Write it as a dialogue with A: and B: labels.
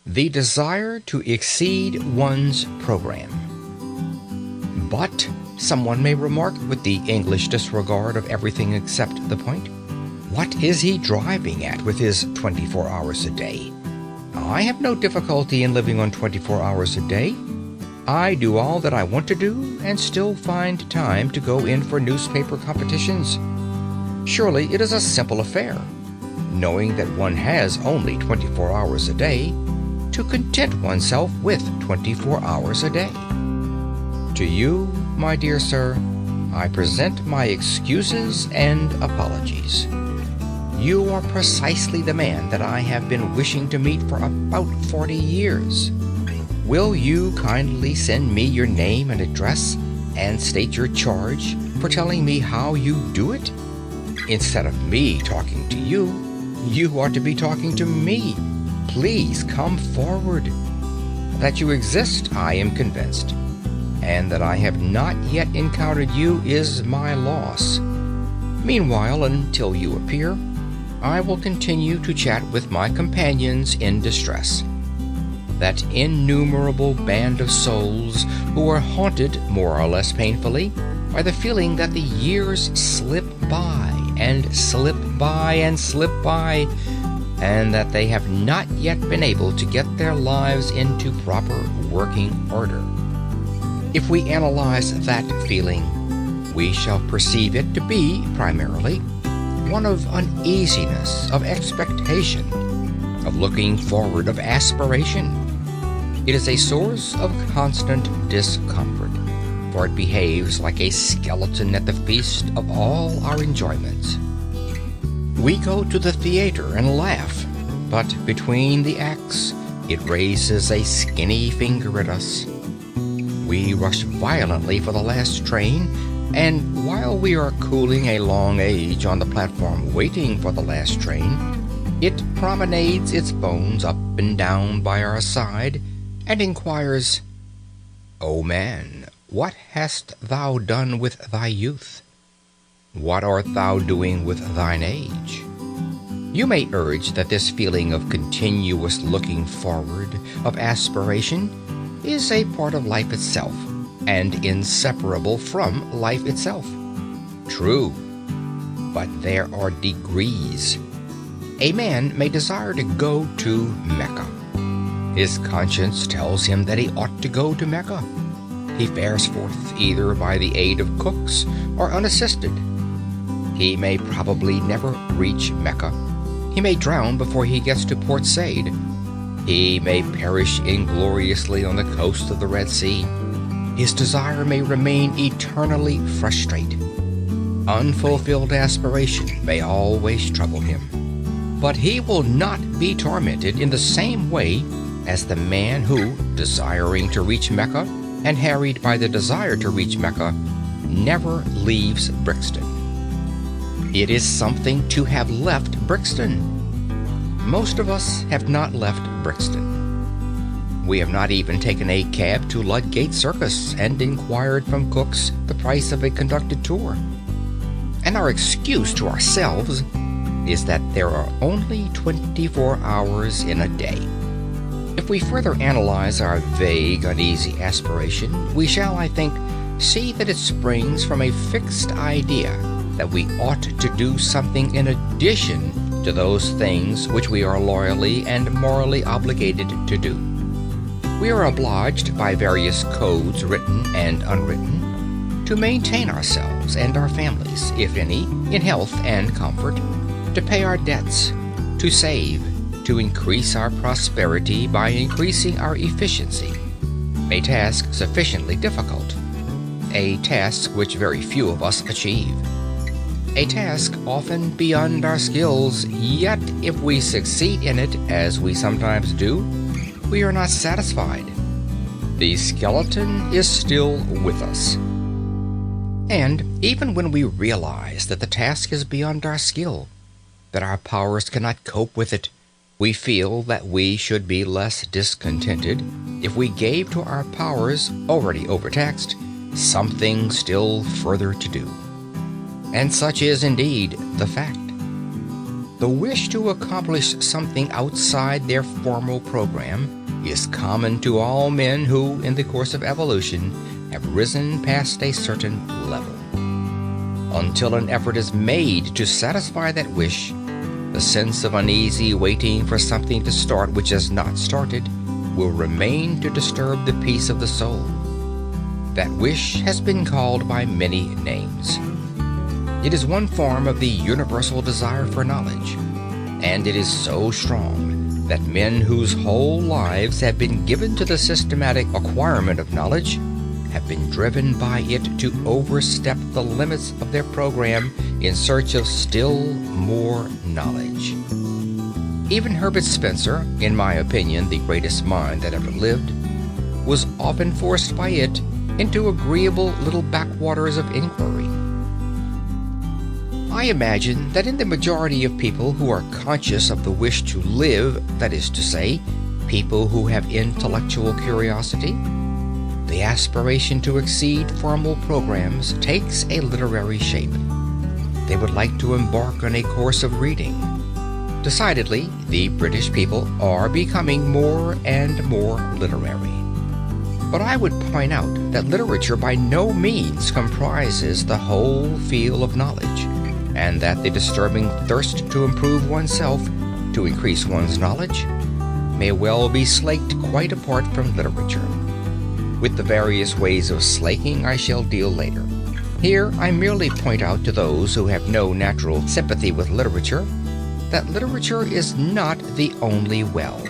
A: The desire to exceed one's program. But, someone may remark with the English disregard of everything except the point, what is he driving at with his 24 hours a day? I have no difficulty in living on 24 hours a day. I do all that I want to do and still find time to go in for newspaper competitions. Surely it is a simple affair, knowing that one has only 24 hours a day, to content oneself with 24 hours a day. To you, my dear sir, I present my excuses and apologies. You are precisely the man that I have been wishing to meet for about 40 years. Will you kindly send me your name and address and state your charge for telling me how you do it? Instead of me talking to you, you ought to be talking to me. Please come forward. That you exist, I am convinced, and that I have not yet encountered you is my loss. Meanwhile, until you appear, I will continue to chat with my companions in distress, that innumerable band of souls who are haunted, more or less painfully, by the feeling that the years slip by and slip by and slip by, and that they have not yet been able to get their lives into proper working order. If we analyze that feeling, we shall perceive it to be, primarily, one of uneasiness, of expectation, of looking forward, of aspiration. It is a source of constant discomfort, for it behaves like a skeleton at the feast of all our enjoyments. We go to the theater and laugh, but between the acts, it raises a skinny finger at us. We rush violently for the last train, and while we are cooling a long age on the platform waiting for the last train, it promenades its bones up and down by our side, and inquires, O man, what hast thou done with thy youth? What art thou doing with thine age? You may urge that this feeling of continuous looking forward, of aspiration, is a part of life itself, and inseparable from life itself. True, but there are degrees. A man may desire to go to Mecca. His conscience tells him that he ought to go to Mecca. He fares forth either by the aid of cooks or unassisted. He may probably never reach Mecca. He may drown before he gets to Port Said. He may perish ingloriously on the coast of the Red Sea. His desire may remain eternally frustrated. Unfulfilled aspiration may always trouble him. But he will not be tormented in the same way as the man who, desiring to reach Mecca and harried by the desire to reach Mecca, never leaves Brixton. It is something to have left Brixton. Most of us have not left Brixton. We have not even taken a cab to Ludgate Circus and inquired from cooks the price of a conducted tour. And our excuse to ourselves is that there are only 24 hours in a day. If we further analyze our vague, uneasy aspiration, we shall, I think, see that it springs from a fixed idea that we ought to do something in addition to those things which we are loyally and morally obligated to do. We are obliged by various codes, written and unwritten, to maintain ourselves and our families, if any, in health and comfort, to pay our debts, to save, to increase our prosperity by increasing our efficiency. A task sufficiently difficult. A task which very few of us achieve. A task often beyond our skills, yet if we succeed in it, as we sometimes do, we are not satisfied. The skeleton is still with us. And even when we realize that the task is beyond our skill, that our powers cannot cope with it, we feel that we should be less discontented if we gave to our powers, already overtaxed, something still further to do. And such is indeed the fact. The wish to accomplish something outside their formal program is common to all men who, in the course of evolution, have risen past a certain level. Until an effort is made to satisfy that wish, the sense of uneasy waiting for something to start which has not started will remain to disturb the peace of the soul. That wish has been called by many names. It is one form of the universal desire for knowledge, and it is so strong that men whose whole lives have been given to the systematic acquirement of knowledge have been driven by it to overstep the limits of their program in search of still more knowledge. Even Herbert Spencer, in my opinion the greatest mind that ever lived, was often forced by it into agreeable little backwaters of inquiry. I imagine that in the majority of people who are conscious of the wish to live, that is to say, people who have intellectual curiosity, the aspiration to exceed formal programs takes a literary shape. They would like to embark on a course of reading. Decidedly, the British people are becoming more and more literary. But I would point out that literature by no means comprises the whole field of knowledge, and that the disturbing thirst to improve oneself, to increase one's knowledge, may well be slaked quite apart from literature. With the various ways of slaking I shall deal later. Here I merely point out to those who have no natural sympathy with literature that literature is not the only well.